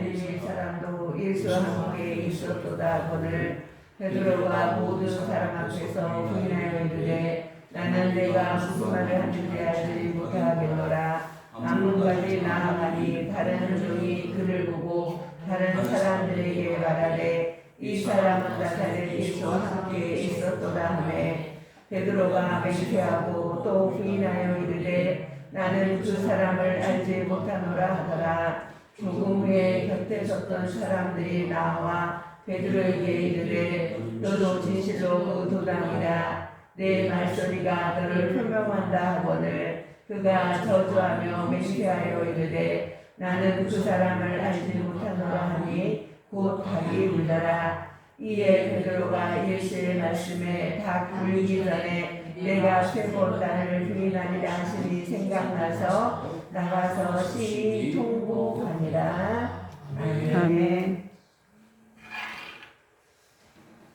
갈릴리 사람도 예수와 함께 있었도다 하거늘 베드로가 모든 사람 앞에서 부인하여 이르되 나는 내가 무슨 말을 하는지 알지 못하겠노라. 아문까지 나아가니 다른 종이 그를 보고 다른 사람들에게 말하되 이 사람은 나사렛 예수와 함께 있었도다 하매 베드로가 맹세하고 또 부인하여 이르되 나는 그 사람을 알지 못하노라 하더라. 조금 후에 곁에 섰던 사람들이 나와 베드로에게 이르되 너도 진실로 그 도당이라. 내 말소리가 너를 표명한다 하거늘 그가 저주하며 맹세하여 이르되 나는 그 사람을 알지 못하노라 하니 곧 닭이 울더라. 이에 베드로가 예수의 말씀에 닭 울기 전에 내가 세 번 나를 부인하리라 하시니 생각나서 나가서 시인 통곡하니라. 아멘.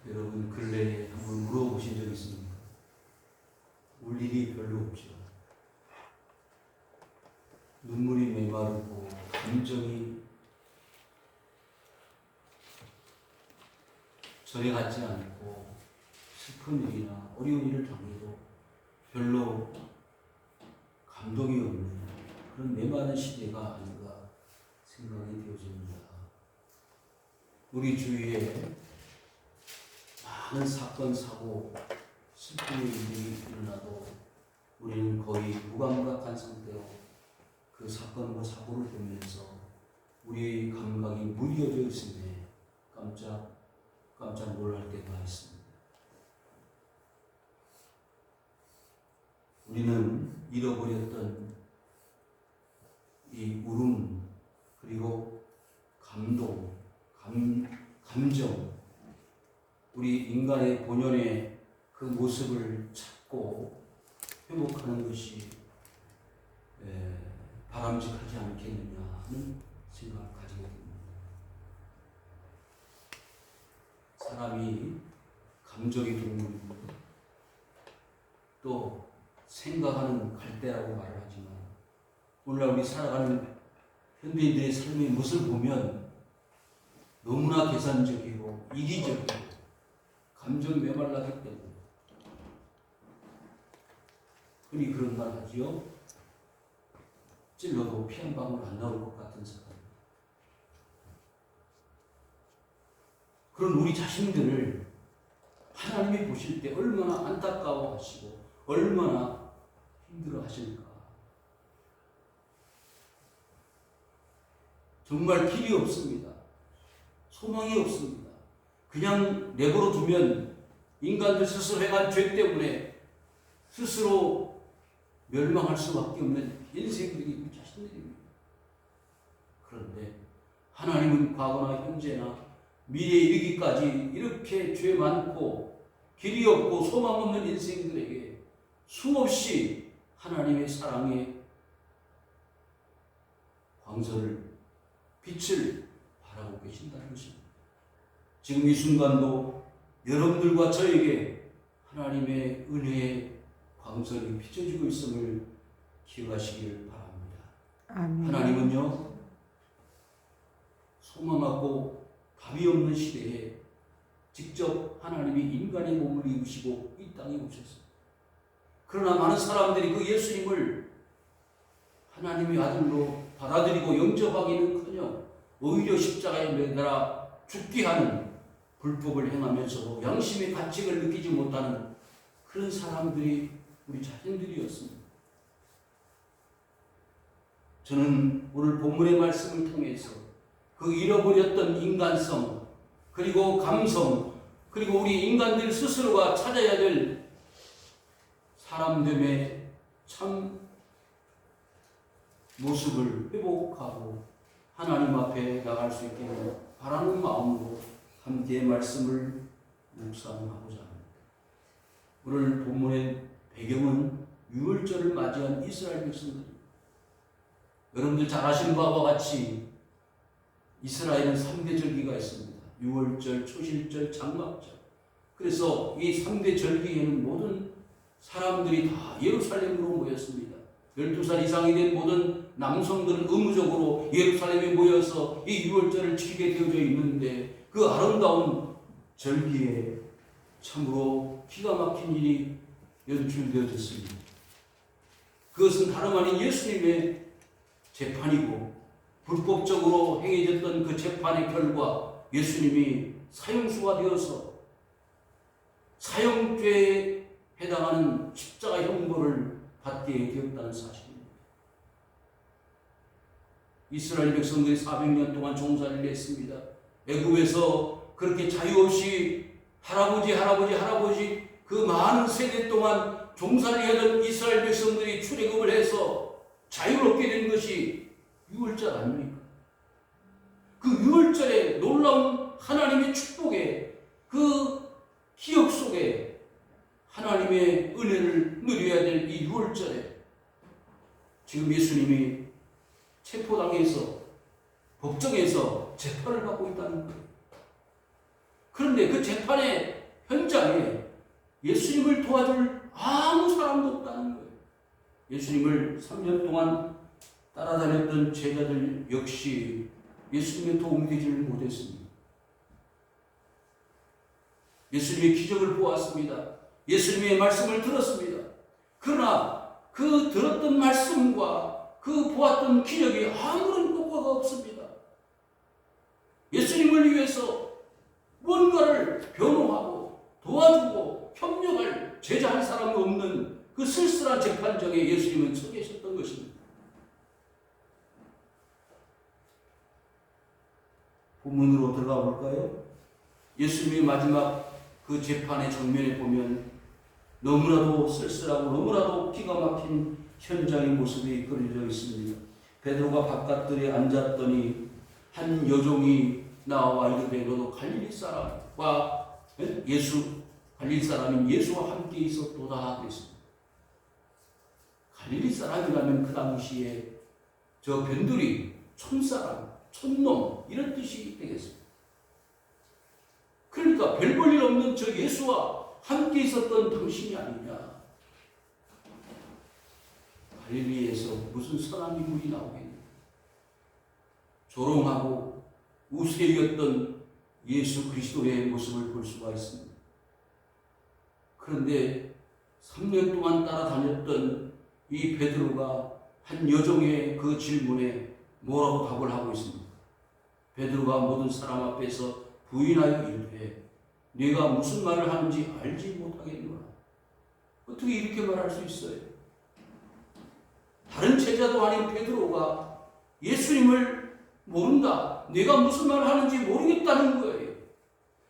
여러분 근래에 한번 물어보신 적 있습니까? 울 일이 별로 없죠. 눈물이 메마르고 감정이 전에 같지 않고 슬픈 일이나 어려운 일을 당해도 별로 감동이 없는 그런 메마른 시대가 아닌가 생각이 되어집니다. 우리 주위에 많은 사건, 사고, 슬픈 일이 일어나도 우리는 거의 무감각한 상태로 그 사건과 사고를 보면서 우리의 감각이 무뎌져 있음에 깜짝 놀랄 때가 있습니다. 우리는 잃어버렸던 이 울음 그리고 감동, 감정 우리 인간의 본연의 그 모습을 찾고 회복하는 것이 바람직하지 않겠느냐 하는 생각을 가지게 됩니다. 사람이 감정의 동물이고 또 생각하는 갈대라고 말을 하지만 오늘날 우리 살아가는 현대인들의 삶의 모습을 보면 너무나 계산적이고 이기적이고 감정 메말라기 때문에 흔히 그런 말 하지요. 찔러도 피 한 방울 안 나올 것 같은 사람. 그런 우리 자신들을 하나님이 보실 때 얼마나 안타까워하시고 얼마나 힘들어하실까. 정말 길이 없습니다. 소망이 없습니다. 그냥 내버려 두면 인간들 스스로 행한 죄 때문에 스스로 멸망할 수밖에 없는 인생들이 우리 자신들입니다. 그런데 하나님은 과거나 현재나 미래에 이르기까지 이렇게 죄 많고 길이 없고 소망 없는 인생들에게 수없이 하나님의 사랑의 광선을 빛을 바라고 계신다는 것입니다. 지금 이 순간도 여러분들과 저에게 하나님의 은혜의 광선이 비춰지고 있음을 기억하시길 바랍니다. 아멘. 하나님은요 소망하고 답이 없는 시대에 직접 하나님이 인간의 몸을 입으시고 이 땅에 오셨습니다. 그러나 많은 사람들이 그 예수님을 하나님의 아들로 받아들이고 영접하기는커녕 오히려 십자가에 매달아 죽게 하는 불법을 행하면서도 양심의 가책을 느끼지 못하는 그런 사람들이 우리 자신들이었습니다. 저는 오늘 본문의 말씀을 통해서 그 잃어버렸던 인간성 그리고 감성 그리고 우리 인간들 스스로가 찾아야 될 사람됨의 참 모습을 회복하고 하나님 앞에 나갈 수 있게 바라는 마음으로 함께 말씀을 묵상하고자 합니다. 오늘 본문의 배경은 유월절을 맞이한 이스라엘 백성들입니다. 여러분들 잘 아시는 바와 같이 이스라엘은 3대 절기가 있습니다. 유월절, 초실절, 장막절. 그래서 이 3대 절기에는 모든 사람들이 다 예루살렘으로 모였습니다. 12살 이상이 된 모든 남성들은 의무적으로 예루살렘에 모여서 이 유월절을 지키게 되어져 있는데 그 아름다운 절기에 참으로 기가 막힌 일이 연출되어졌습니다. 그것은 다름 아닌 예수님의 재판이고 불법적으로 행해졌던 그 재판의 결과 예수님이 사형수가 되어서 사형죄에 해당하는 십자가 형벌을 받게 되었다는 사실입니다. 이스라엘 백성들이 400년 동안 종살이를 했습니다. 애굽에서 그렇게 자유 없이 할아버지 그 많은 세대 동안 종살이하던 이스라엘 백성들이 출애굽을 해서 자유롭게 된 것이 유월절 아닙니까? 그 유월절의 놀라운 하나님의 축복에 그 기억 속에 하나님의 은혜를 누려야 될 이 유월절에 지금 예수님이 체포당해서 법정에서 재판을 받고 있다는 거예요. 그런데 그 재판의 현장에 예수님을 도와줄 아무 사람도 없다는 거예요. 예수님을 3년 동안 따라다녔던 제자들 역시 예수님의 도움이 되지를 못했습니다. 예수님의 기적을 보았습니다. 예수님의 말씀을 들었습니다. 그러나 그 들었던 말씀과 그 보았던 기적이 아무런 효과가 없습니다. 예수님을 위해서 뭔가를 변호하고 도와주고 협력할 제자 한 사람이 없는 그 쓸쓸한 재판정에 예수님은 서 계셨던 것입니다. 본문으로 들어가 볼까요? 예수님의 마지막 그 재판의 정면에 보면 너무나도 쓸쓸하고 너무나도 기가 막힌 현장의 모습이 그려져 있습니다. 베드로가 바깥들에 앉았더니 한 여종이 나와 이르되 너도 갈릴리 사람과 갈릴리 사람인 예수와 함께 있었도다 그랬습니다. 갈릴리 사람이라면 그 당시에 저 변두리, 촌사람, 촌놈 이런 뜻이 되겠습니다. 그러니까 별 볼 일 없는 저 예수와 함께 있었던 당신이 아니냐. 갈릴리에서 무슨 선한 인물이 나오겠냐. 조롱하고 우세였던 예수 그리스도의 모습을 볼 수가 있습니다. 그런데 3년 동안 따라다녔던 이 베드로가 한 여종의 그 질문에 뭐라고 답을 하고 있습니까? 베드로가 모든 사람 앞에서 부인하여 이르되 네가 무슨 말을 하는지 알지 못하겠노라. 어떻게 이렇게 말할 수 있어요? 다른 제자도 아닌 베드로가 예수님을 모른다. 내가 무슨 말을 하는지 모르겠다는 거예요.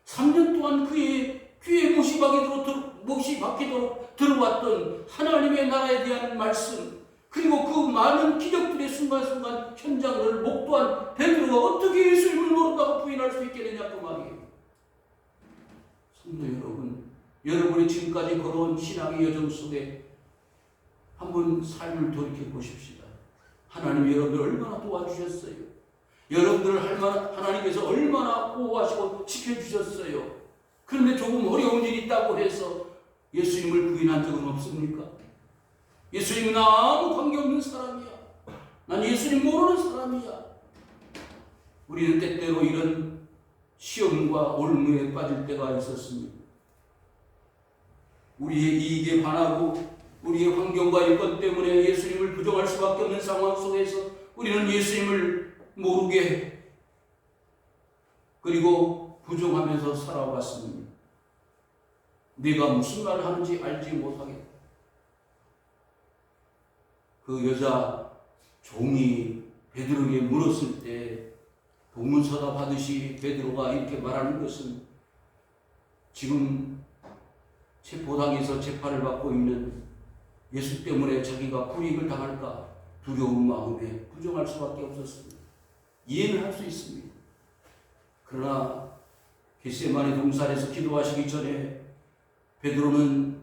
3년 동안 그의 귀에 못이 박히도록 들어왔던 하나님의 나라에 대한 말씀, 그리고 그 많은 기적들의 순간순간 현장을 목도한 베드로가 어떻게 예수님을 모른다고 부인할 수 있겠느냐 그 말이에요. 성도 여러분, 여러분이 지금까지 걸어온 신앙의 여정 속에 한번 삶을 돌이켜 보십시다. 하나님이 여러분을 얼마나 도와주셨어요. 여러분들을 하나님께서 얼마나 보호하시고 지켜주셨어요. 그런데 조금 어려운 일이 있다고 해서 예수님을 부인한 적은 없습니까? 예수님은 아무 관계없는 사람이야. 난 예수님 모르는 사람이야. 우리는 때때로 이런 시험과 올무에 빠질 때가 있었습니다. 우리의 이익에 반하고 우리의 환경과 여건 때문에 예수님을 부정할 수밖에 없는 상황 속에서 우리는 예수님을 모르게 그리고 부정하면서 살아왔습니다. 네가 무슨 말을 하는지 알지 못하겠다. 그 여자 종이 베드로에게 물었을 때 동문서답 하듯이 베드로가 이렇게 말하는 것은 지금 체포당해서 재판을 받고 있는 예수 때문에 자기가 불이익을 당할까 두려운 마음에 부정할 수밖에 없었습니다. 이해는 할 수 있습니다. 그러나 겟세마네 동산에서 기도하시기 전에 베드로는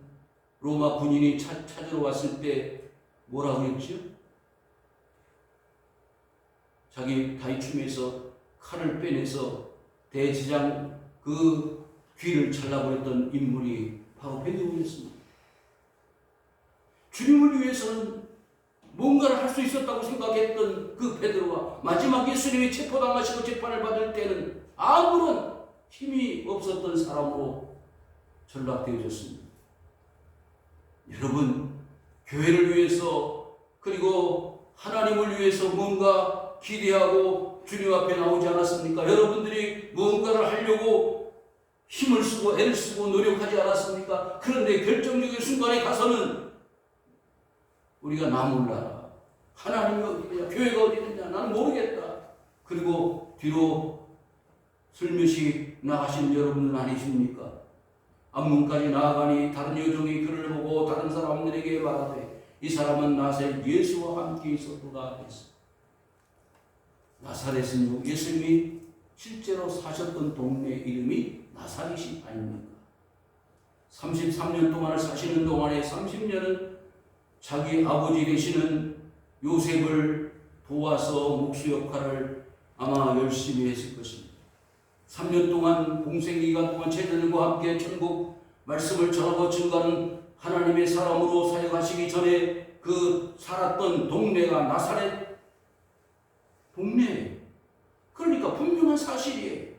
로마 군인이 찾으러 왔을 때 뭐라고 했죠? 자기 다이춤에서 칼을 빼내서 대제장 그 귀를 잘라버렸던 인물이 바로 베드로였습니다. 주님을 위해서는 뭔가를 할 수 있었다고 생각했던 그 베드로가 마지막 예수님이 체포당하시고 재판을 받을 때는 아무런 힘이 없었던 사람으로 전락되어졌습니다. 여러분, 교회를 위해서 그리고 하나님을 위해서 뭔가 기대하고 주님 앞에 나오지 않았습니까? 여러분들이 뭔가를 하려고 힘을 쓰고 애를 쓰고 노력하지 않았습니까? 그런데 결정적인 순간에 가서는 우리가 나 몰라라, 하나님이 어디 있냐, 교회가 어디 있느냐, 나는 모르겠다. 그리고 뒤로 슬며시 나가신 여러분은 아니십니까? 앞문까지 나아가니 다른 여종이 그를 보고 다른 사람들에게 말하되 이 사람은 나사렛 예수와 함께 있었도다 했어. 나사렛은요, 예수님이 실제로 사셨던 동네 이름이 나사렛이 아닙니까? 33년 동안을 사시는 동안에 30년은 자기 아버지 되시는 요셉을 도와서 목수 역할을 아마 열심히 했을 것입니다. 3년 동안 공생기간 동안 제자들과 함께 천국 말씀을 전하고 증거하는 하나님의 사람으로 사역하시기 전에 그 살았던 동네가 나사렛 동네. 그러니까 분명한 사실이에요.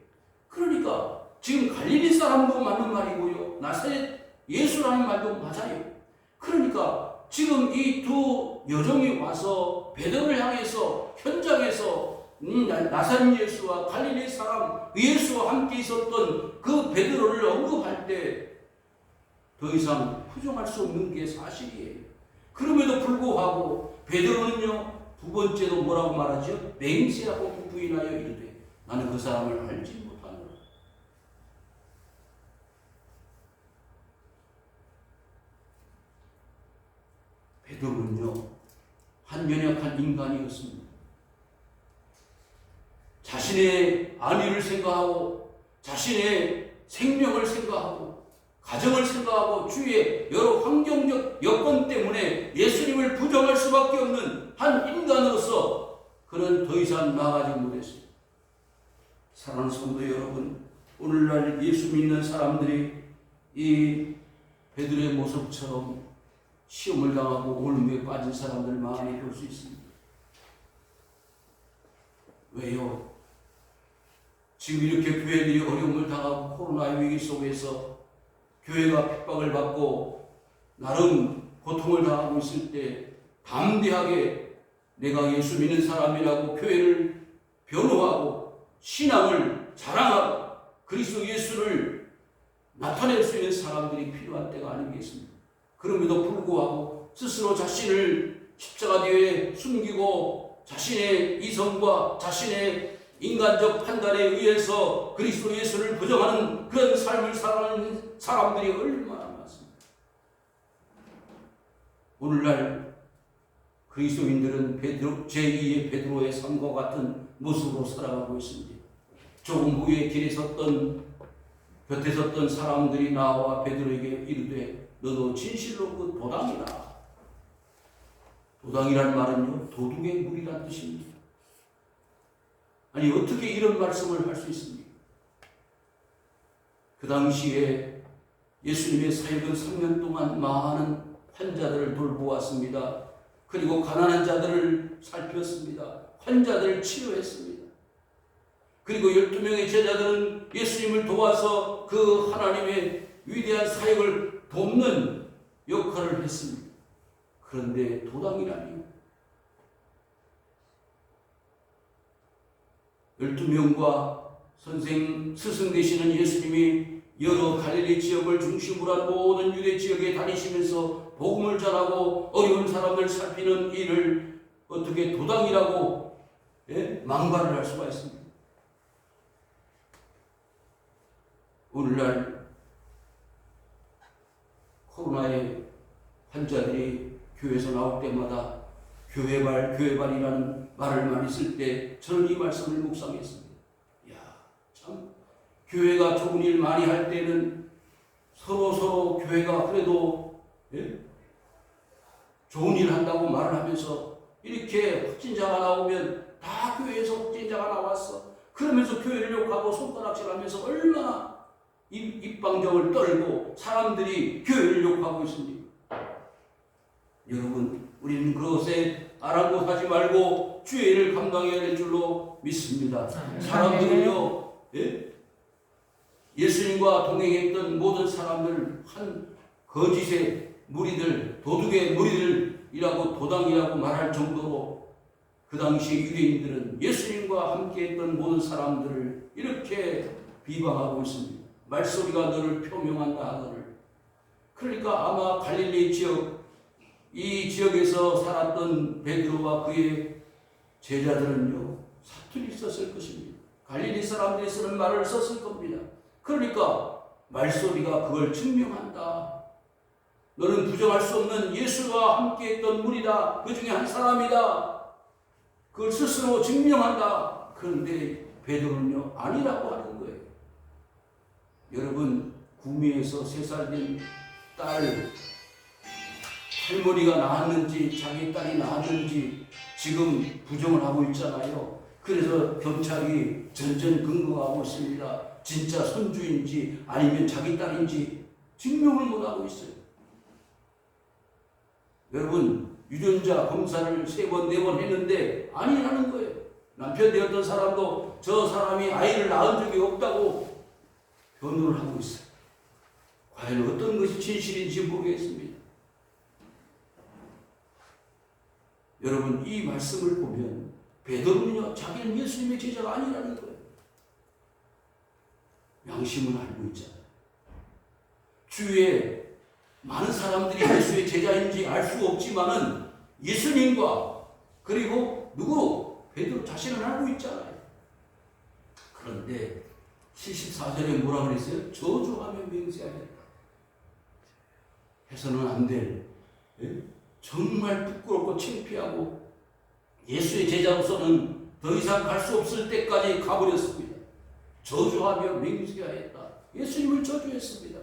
그러니까 지금 갈릴리 사람도 맞는 말이고요, 나사렛 예수라는 말도 맞아요. 그러니까 지금 이 두 여종이 와서 베드로를 향해서 현장에서 나사렛 예수와 갈릴리 사람 예수와 함께 있었던 그 베드로를 언급할 때 더 이상 부정할 수 없는 게 사실이에요. 그럼에도 불구하고 베드로는요, 두 번째로 뭐라고 말하죠? 맹세하고 부인하여 이르되 나는 그 사람을 알지 못하노라. 베드로는요, 한 연약한 인간이었습니다. 자신의 안위를 생각하고 자신의 생명을 생각하고 가정을 생각하고 주위의 여러 환경적 여건 때문에 예수님을 부정할 수밖에 없는 한 인간으로서 그는 더 이상 나아가지 못했습니다. 사랑하는 성도 여러분, 오늘날 예수 믿는 사람들이 이 베드로의 모습처럼 시험을 당하고 올무에 빠진 사람들 많이 볼 수 있습니다. 왜요? 지금 이렇게 교회들이 어려움을 당하고 코로나 위기 속에서 교회가 핍박을 받고 나름 고통을 당하고 있을 때 담대하게 내가 예수 믿는 사람이라고 교회를 변호하고 신앙을 자랑하고 그리스도 예수를 나타낼 수 있는 사람들이 필요한 때가 아니겠습니까? 그럼에도 불구하고 스스로 자신을 십자가 뒤에 숨기고 자신의 이성과 자신의 인간적 판단에 의해서 그리스도 예수를 부정하는 그런 삶을 살아가는 사람들이 얼마나 많습니다. 오늘날 그리스도인들은 제2의 베드로의 삶과 같은 모습으로 살아가고 있습니다. 조금 후에 길에 곁에 섰던 사람들이 나와 베드로에게 이르되 너도 진실로 그 도당이라. 도당이란 말은요, 도둑의 무리란 뜻입니다. 아니, 어떻게 이런 말씀을 할 수 있습니까? 그 당시에 예수님의 사역은 3년 동안 많은 환자들을 돌보았습니다. 그리고 가난한 자들을 살폈습니다. 환자들을 치료했습니다. 그리고 12명의 제자들은 예수님을 도와서 그 하나님의 위대한 사역을 돕는 역할을 했습니다. 그런데 도당이라니요. 12명과 스승 되시는 예수님이 여러 갈릴리 지역을 중심으로 한 모든 유대 지역에 다니시면서 복음을 전하고 어려운 사람들 살피는 일을 어떻게 도당이라고 망발을 할 수가 있습니다. 오늘날 코로나의 환자들이 교회에서 나올 때마다 교회발이라는 말을 많이 쓸 때 저는 이 말씀을 묵상했습니다. 참 교회가 좋은 일 많이 할 때는 서로 교회가 그래도 좋은 일 한다고 말을 하면서 이렇게 확진자가 나오면 다 교회에서 확진자가 나왔어. 그러면서 교회를 욕하고 손가락질하면서 얼마나 입방정을 떨고 사람들이 교회를 욕하고 있습니다. 여러분, 우리는 그것에 아랑곳하지 말고 주의 일을 감당해야 될 줄로 믿습니다. 사람들은요, 예? 예수님과 동행했던 모든 사람들 한 거짓의 무리들, 도둑의 무리들이라고 도당이라고 말할 정도로 그 당시 유대인들은 예수님과 함께했던 모든 사람들을 이렇게 비방하고 있습니다. 말소리가 너를 표명한다 하거늘. 그러니까 아마 갈릴리 지역, 이 지역에서 살았던 베드로와 그의 제자들은요 사투리 썼을 것입니다. 갈릴리 사람들이 쓰는 말을 썼을 겁니다. 그러니까 말소리가 그걸 증명한다. 너는 부정할 수 없는 예수와 함께했던 무리다. 그 중에 한 사람이다. 그걸 스스로 증명한다. 그런데 베드로는요 아니라고 하는 거예요. 여러분, 구미에서 3살 된 딸 할머니가 낳았는지 자기 딸이 낳았는지 지금 부정을 하고 있잖아요. 그래서 경찰이 전전긍긍하고 있습니다. 진짜 손주인지 아니면 자기 딸인지 증명을 못하고 있어요. 여러분, 유전자 검사를 3번, 4번 했는데 아니라는 거예요. 남편 되었던 사람도 저 사람이 아이를 낳은 적이 없다고 변호를 하고 있어요. 과연 어떤 것이 진실인지 모르겠습니다. 여러분, 이 말씀을 보면 베드로는요 자기는 예수님의 제자가 아니라는 거예요. 양심은 알고 있잖아요. 주위에 많은 사람들이 예수의 제자인지 알 수 없지만은 예수님과 그리고 누구? 베드로 자신은 알고 있잖아요. 그런데 74절에 뭐라 그랬어요? 저주하며 맹세하였다. 해서는 안 될, 정말 부끄럽고 창피하고 예수의 제자로서는 더 이상 갈 수 없을 때까지 가버렸습니다. 저주하며 맹세하였다. 예수님을 저주했습니다.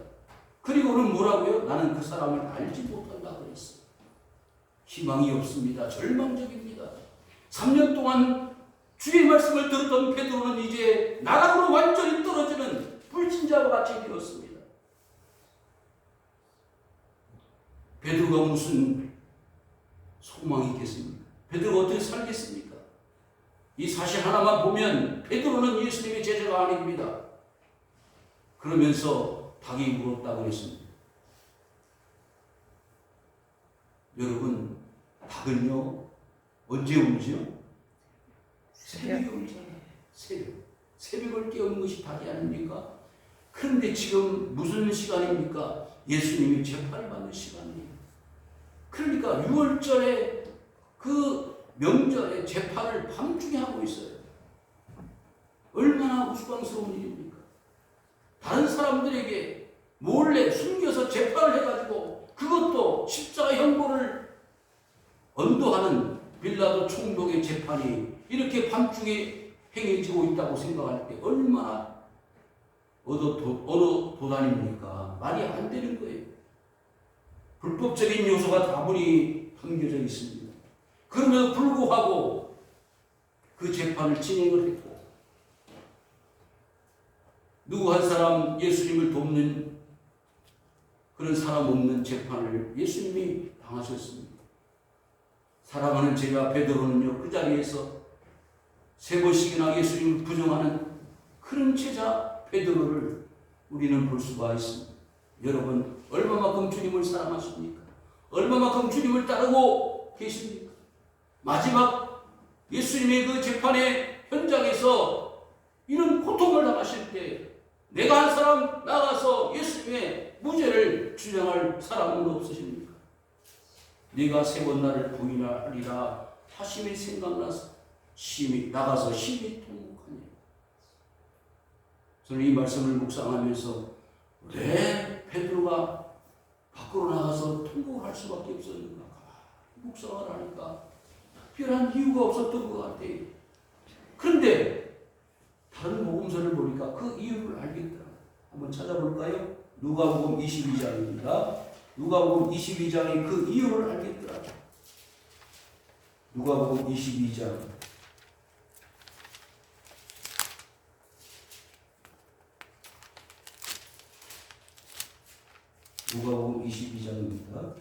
그리고는 뭐라고요? 나는 그 사람을 알지 못한다 그랬어요. 희망이 없습니다. 절망적입니다. 3년 동안 주의 말씀을 들었던 베드로는 이제 나락으로 완전히 떨어지는 불신자와 같이 되었습니다. 베드로가 무슨 소망이 있겠습니까? 베드로가 어떻게 살겠습니까? 이 사실 하나만 보면 베드로는 예수님의 제자가 아닙니다. 그러면서 닭이 물었다고 했습니다. 여러분, 닭은요 언제 울지요? 새벽에 울잖아요. 새벽을 깨우는 것이 닭이 아닙니까? 그런데 지금 무슨 시간입니까? 예수님이 재판을 받는 시간이에요. 그러니까 6월절에 그 명절에 재판을 밤중에 하고 있어요. 얼마나 우스꽝스러운 일입니까? 다른 사람들에게 몰래 숨겨서 재판을 해가지고 그것도 십자가 형벌을 언도하는 빌라도 총독의 재판이 이렇게 밤중에 행해지고 있다고 생각할 때 얼마나 어느 도단입니까? 말이 안 되는 거예요. 불법적인 요소가 다분히 담겨져 있습니다. 그럼에도 불구하고 그 재판을 진행을 했고 누구 한 사람 예수님을 돕는 그런 사람 없는 재판을 예수님이 당하셨습니다. 사랑하는 제자 베드로는요 그 자리에서 3번씩이나 예수님을 부정하는 그런 제자 베드로를 우리는 볼 수가 있습니다. 여러분, 얼마만큼 주님을 사랑하십니까? 얼마만큼 주님을 따르고 계십니까? 마지막 예수님의 그 재판의 현장에서 이런 고통을 당하실 때 내가 한 사람 나가서 예수님의 무죄를 주장할 사람은 없으십니까? 네가 3번 나를 부인하리라 하심이 생각나서 나가서 심히 통곡하니. 저는 이 말씀을 묵상하면서 왜 베드로가 밖으로 나가서 통곡할 수밖에 없었는가? 묵상을 하니까 특별한 이유가 없었던 것 같아요. 그런데 다른 복음서를 보니까 그 이유를 알겠더라. 한번 찾아볼까요? 누가복음 22장입니다. 누가복음 22장의 그 이유를 알겠더라. 누가복음 22장. 누가복음 22장입니다.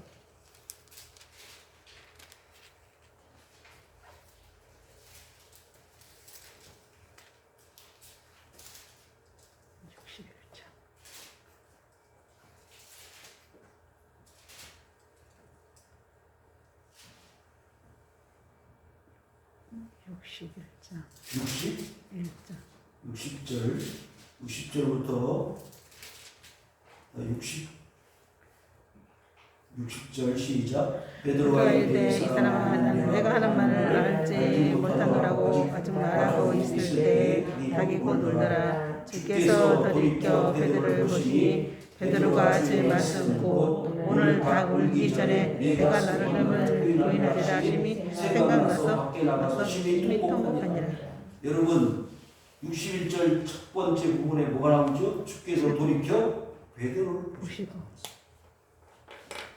61장 60절부터 60절 시작. 베드로가 이르되 이 사람은 내가 하는 말을 알지 못하노라고 아직 말하고 있을 때 닭이 곧 울더라. 주께서 돌이켜 베드로를 보시니 베드로가 하실 말씀 곧 오늘 닭 울기 전에 내가 나를 부인하리라 하심이 생각나서 숨이 통곡하니라. 여러분 61절 첫 번째 부분에 뭐가 나오죠? 주께서 돌이켜 베드로를 보시고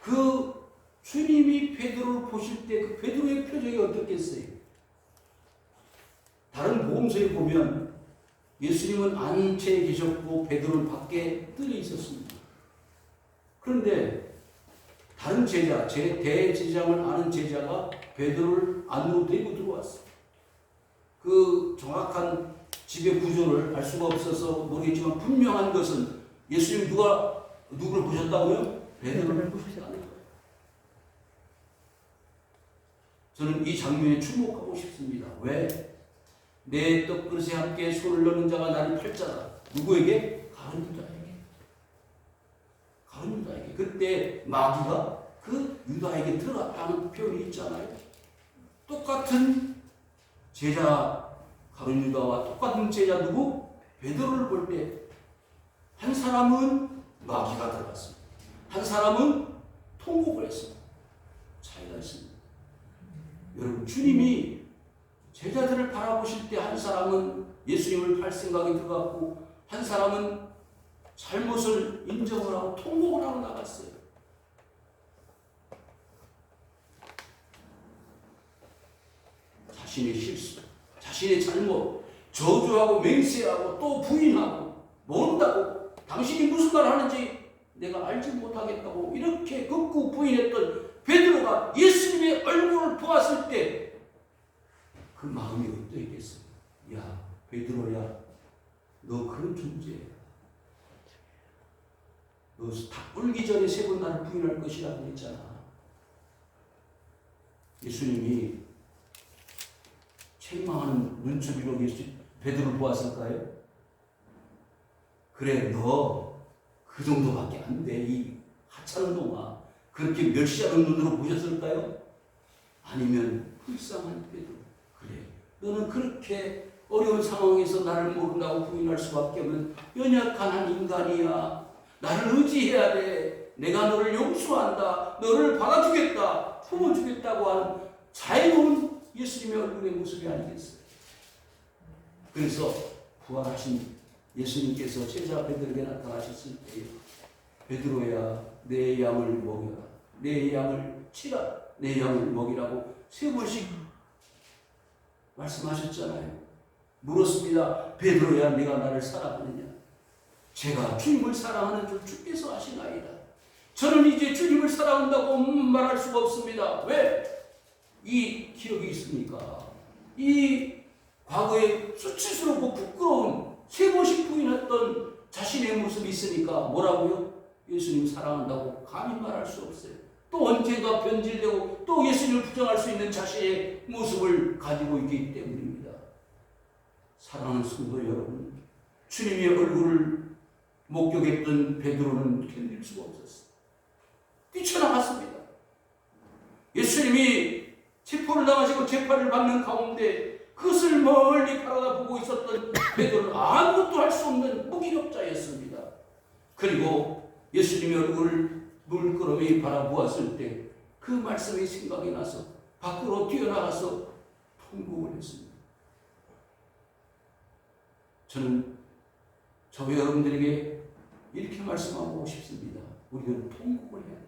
그 주님이 베드로를 보실 때 그 베드로의 표정이 어떻겠어요? 다른 복음서에 보면 예수님은 앉은 채 계셨고 베드로는 밖에 뜰에 있었습니다. 그런데 다른 제자, 대제장을 아는 제자가 베드로를 안으로 데리고 들어왔어요. 그 정확한 집의 구조를 알 수가 없어서 모르겠지만 분명한 것은 예수님이 누구를 보셨다고요? 베드로를 보셨다는 거예요. 저는 이 장면에 주목하고 싶습니다. 왜? 내 떡그릇에 함께 손을 넣는 자가 나를 팔자라. 누구에게? 가룟 유다에게. 그때 마귀가 그 유다에게 들어갔다는 표현이 있잖아요. 똑같은 제자 가룟 유다와 똑같은 제자 누구? 베드로를 볼 때 한 사람은 마귀가 들어갔습니다. 한 사람은 통곡을 했습니다. 차이가 있습니다. 여러분 주님이 제자들을 바라보실 때 한 사람은 예수님을 팔 생각이 들어갔고 한 사람은 잘못을 인정을 하고 통곡을 하고 나갔어요. 자신의 실수, 자신의 잘못, 저주하고 맹세하고 또 부인하고 모른다고 당신이 무슨 말 하는지 내가 알지 못하겠다고 이렇게 극구 부인했던 베드로가 예수님의 얼굴을 보았을 때 그 마음이 어떠했겠어요? 야 베드로야 너 그런 존재야. 너 닭 울기 전에 3번 나를 부인할 것이라고 했잖아. 예수님이 책망하는 눈초리로 베드로를 보았을까요? 그래 너 그 정도밖에 안 돼. 이 하찮은 놈아. 그렇게 멸시하는 눈으로 보셨을까요? 아니면 불쌍한 베드로. 그래 너는 그렇게 어려운 상황에서 나를 모른다고 부인할 수밖에 없는 연약한 한 인간이야. 나를 의지해야 돼. 내가 너를 용서한다. 너를 받아주겠다. 품어주겠다고 하는 자애로운 예수님의 얼굴의 모습이 아니겠어요? 그래서 부활하신 예수님께서 제자 베드로에게 나타나셨을 때 베드로야 내 양을 먹여라. 내 양을 치라. 내 양을 먹이라고 3번씩 말씀하셨잖아요. 물었습니다. 베드로야 네가 나를 사랑하느냐? 제가 주님을 사랑하는 줄 주께서 아시나이다. 저는 이제 주님을 사랑한다고 말할 수가 없습니다. 왜? 이 기억이 있습니까? 이 과거에 수치스럽고 부끄러운 3번씩 부인했던 자신의 모습이 있으니까 뭐라고요? 예수님 사랑한다고 감히 말할 수 없어요. 또 언젠가 변질되고 또 예수님을 부정할 수 있는 자신의 모습을 가지고 있기 때문입니다. 사랑하는 성도 여러분, 주님의 얼굴을 목격했던 베드로는 견딜 수가 없었어요. 뛰쳐나갔습니다. 예수님이 체포를 당하시고 재판을 받는 가운데 그것을 멀리 바라보고 있었던 베드로는 아무것도 할 수 없는 무기력자였습니다. 그리고 예수님의 얼굴을 물끄러미 바라보았을 때 그 말씀이 생각이 나서 밖으로 뛰어나가서 통곡을 했습니다. 저는 저와 여러분들에게 이렇게 말씀하고 싶습니다. 우리는 통곡을 해야 합니다.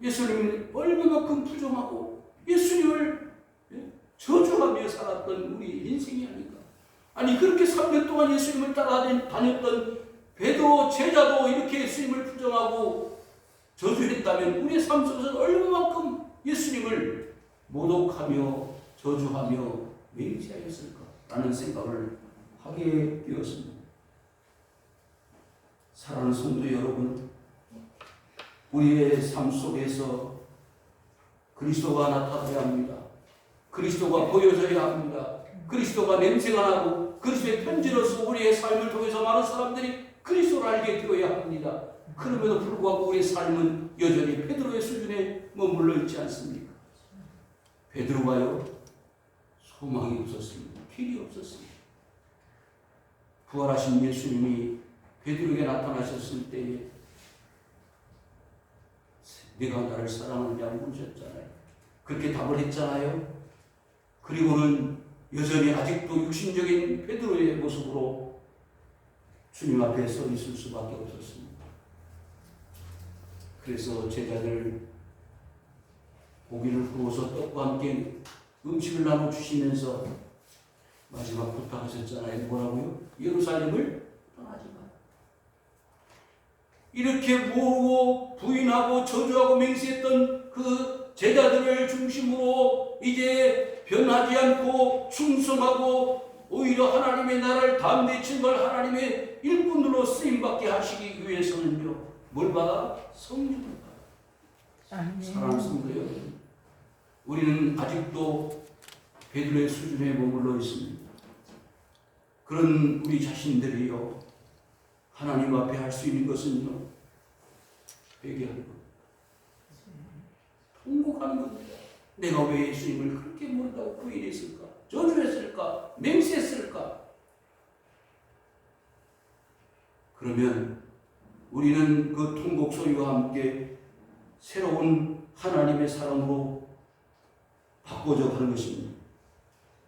예수님을 얼마만큼 부정하고 예수님을 저주하며 살았던 우리 인생이 아닌가. 아니 그렇게 3년 동안 예수님을 따라다녔던 베드로 제자도 이렇게 예수님을 부정하고 저주했다면 우리의 삶 속에서 얼마만큼 예수님을 모독하며 저주하며 맹세하였을까라는 생각을 하게 되었습니다. 사랑하는 성도 여러분, 우리의 삶 속에서 그리스도가 나타나야 합니다. 그리스도가 보여져야 합니다. 그리스도가 냄새가 나고 그리스도의 편지로서 우리의 삶을 통해서 많은 사람들이 그리스도를 알게 되어야 합니다. 그럼에도 불구하고 우리의 삶은 여전히 베드로의 수준에 머물러 있지 않습니까? 베드로가요, 소망이 없었습니다. 길이 없었습니다. 부활하신 예수님이 베드로에게 나타나셨을 때에 네가 나를 사랑하느냐고 물으셨잖아요. 그렇게 답을 했잖아요. 그리고는 여전히 아직도 육신적인 베드로의 모습으로 주님 앞에 서 있을 수밖에 없었습니다. 그래서 제자들 고기를 구워서 떡과 함께 음식을 나눠주시면서 마지막 부탁하셨잖아요. 뭐라고요? 예루살렘을 떠나지 마. 이렇게 모으고 부인하고 저주하고 맹세했던 그 제자들을 중심으로 이제 변하지 않고 충성하고 오히려 하나님의 나라를 담대히 증거할 하나님의 일꾼들로 쓰임받게 하시기 위해서는요, 뭘 받아? 성령을 받아. 사랑하는 성도 여러분, 우리는 아직도 베드로의 수준에 머물러 있습니다. 그런 우리 자신들이요, 하나님 앞에 할 수 있는 것은요, 회개하는 것, 통곡하는 겁니다. 내가 왜 예수님을 그렇게 모른다고 부인했을까? 저주했을까? 맹세했을까? 그러면 우리는 그 통곡 소리와 함께 새로운 하나님의 사람으로 바꿔져 가는 것입니다.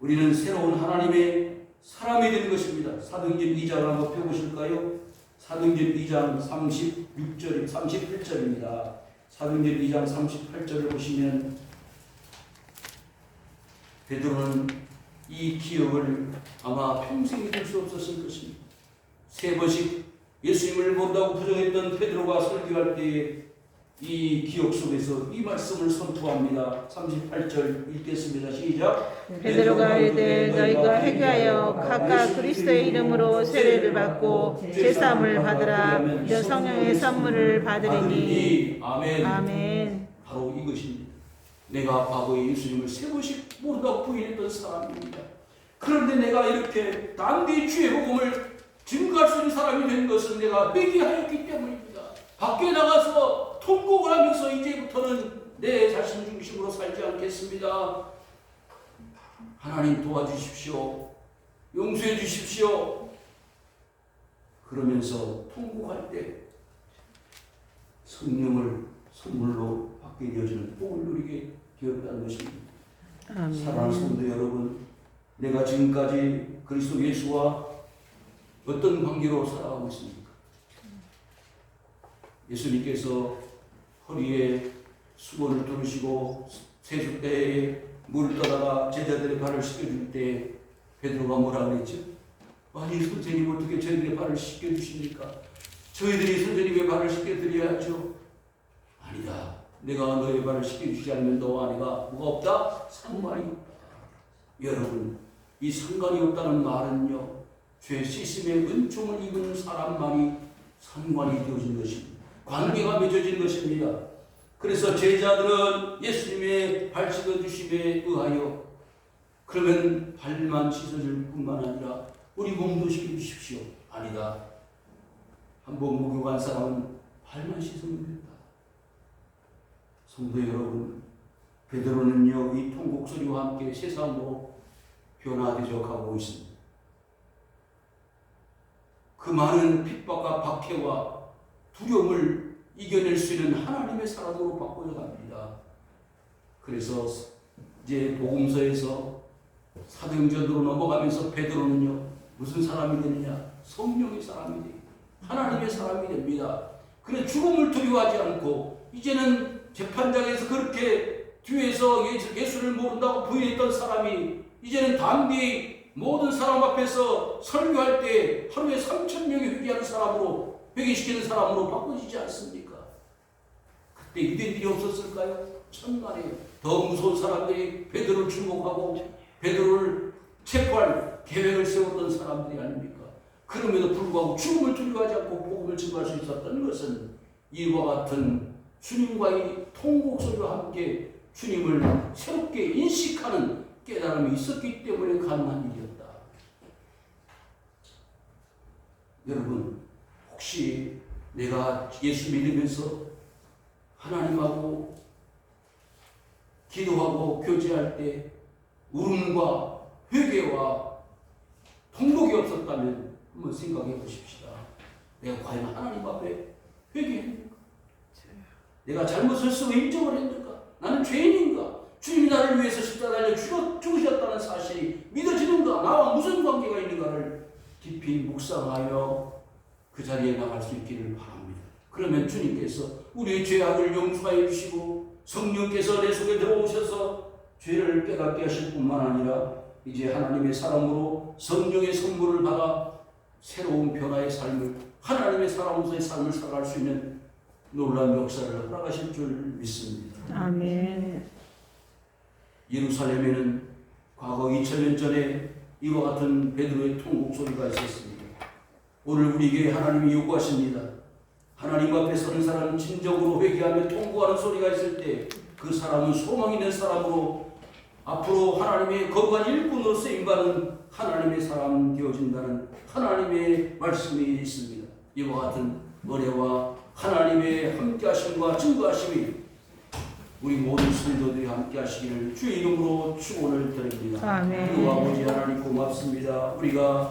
우리는 새로운 하나님의 사람이 되는 것입니다. 사도행전 2장을 한번 펴보실까요? 사도행전 2장 38절입니다. 사도행전 2장 38절을 보시면 베드로는 이 기억을 아마 평생 잊을 수 없었을 것입니다. 3번씩 예수님을 모른다고 부정했던 베드로가 설교할 때에 이 기억 속에서 이 말씀을 선포합니다. 38절 읽겠습니다. 시작. 베드로가 이르되 너희가 회개하여 각각 그리스도의 이름으로 세례를 받고 제사함을 받으라. 이런 성령의 선물을 받으리니. 아멘. 아멘. 바로 이것입니다. 내가 과거에 예수님을 3번씩 모른다고 부인했던 사람입니다. 그런데 내가 이렇게 담대히 주의 복음을 증거할 수 있는 사람이 된 것은 내가 회개하였기 때문입니다. 밖에 나가서 통곡을 하면서 이제부터는 내 자신 중심으로 살지 않겠습니다. 하나님 도와주십시오. 용서해 주십시오. 그러면서 통곡할 때 성령을 선물로 받게 되어지는 복을 누리게 되었다는 것입니다. 아멘. 사랑하는 성도 여러분, 내가 지금까지 그리스도 예수와 어떤 관계로 살아가고 있습니까? 예수님께서 허리에 수건을 두르시고 세숫대에 물을 떠다가 제자들의 발을 씻겨줄 때 베드로가 뭐라 그랬죠? 아니 선생님 어떻게 저희들의 발을 씻겨주십니까? 저희들이 선생님의 발을 씻겨드려야죠. 아니다. 내가 너의 발을 씻겨주지 않으면 너와 내가 뭐가 없다? 상관이 없다. 여러분, 이 상관이 없다는 말은요, 죄 씻음의 은총을 입은 사람만이 상관이 되어진 것입니다. 관계가 맺어진 것입니다. 그래서 제자들은 예수님의 발 씻어주심에 의하여 그러면 발만 씻어줄 뿐만 아니라 우리 몸도 씻겨주십시오. 아니다. 한번 목욕한 사람은 발만 씻으면 된다. 성도 여러분, 베드로는요, 이 통곡 소리와 함께 세상으로 변화되어 가고 있습니다. 그 많은 핍박과 박해와 두려움을 이겨낼 수 있는 하나님의 사람으로 바꿔져 갑니다. 그래서 이제 복음서에서 사도행전으로 넘어가면서 베드로는요, 무슨 사람이 되느냐? 성령의 사람이 됩니다. 하나님의 사람이 됩니다. 그래서 죽음을 두려워하지 않고 이제는 재판장에서 그렇게 뒤에서 예수를 모른다고 부인했던 사람이 이제는 담대히 모든 사람 앞에서 설교할 때 하루에 3,000명이 회개하는 사람으로, 회개시키는 사람으로 바꿔지지 않습니까? 그때 유대인들이 없었을까요? 천만에요. 더 무서운 사람들이 베드로를 주목하고 베드로를 체포할 계획을 세웠던 사람들이 아닙니까? 그럼에도 불구하고 죽음을 두려워하지 않고 복음을 증거할 수 있었던 것은 이와 같은 주님과의 통곡 소리와 함께 주님을 새롭게 인식하는 깨달음이 있었기 때문에 가능한 일이었다. 여러분, 혹시 내가 예수 믿으면서 하나님하고 기도하고 교제할 때 울음과 회개와 통곡이 없었다면 한번 생각해 보십시다. 내가 과연 하나님 앞에 회개했는가? 내가 잘못을 쓰고 인정을 했는가? 나는 죄인인가? 주님이 나를 위해서 십자가에 죽으셨다는 사실이 믿어지는가? 나와 무슨 관계가 있는가를 깊이 묵상하여 그 자리에 나갈 수 있기를 바랍니다. 그러면 주님께서 우리의 죄악을 용서하여 주시고 성령께서 내 속에 들어오셔서 죄를 깨닫게 하실 뿐만 아니라 이제 하나님의 사람으로 성령의 선물을 받아 새로운 변화의 삶을, 하나님의 사람으로서의 삶을 살아갈 수 있는 놀라운 역사를 허락하실 줄 믿습니다. 아멘. 예루살렘에는 과거 2000년 전에 이와 같은 베드로의 통곡 소리가 있었습니다. 오늘 우리에게 하나님이 요구하십니다. 하나님 앞에 서는 사람은 진정으로 회개하며 통곡하는 소리가 있을 때 그 사람은 소망 있는 사람으로 앞으로 하나님의 거룩한 일꾼으로 쓰임받는 하나님의 사람 되어진다는 하나님의 말씀이 있습니다. 이와 같은 은혜와 하나님의 함께하심과 증거하심이 우리 모든 성도들이 함께하시기를 주의 이름으로 축원을 드립니다. 아멘. 그 아버지 하나님 고맙습니다. 우리가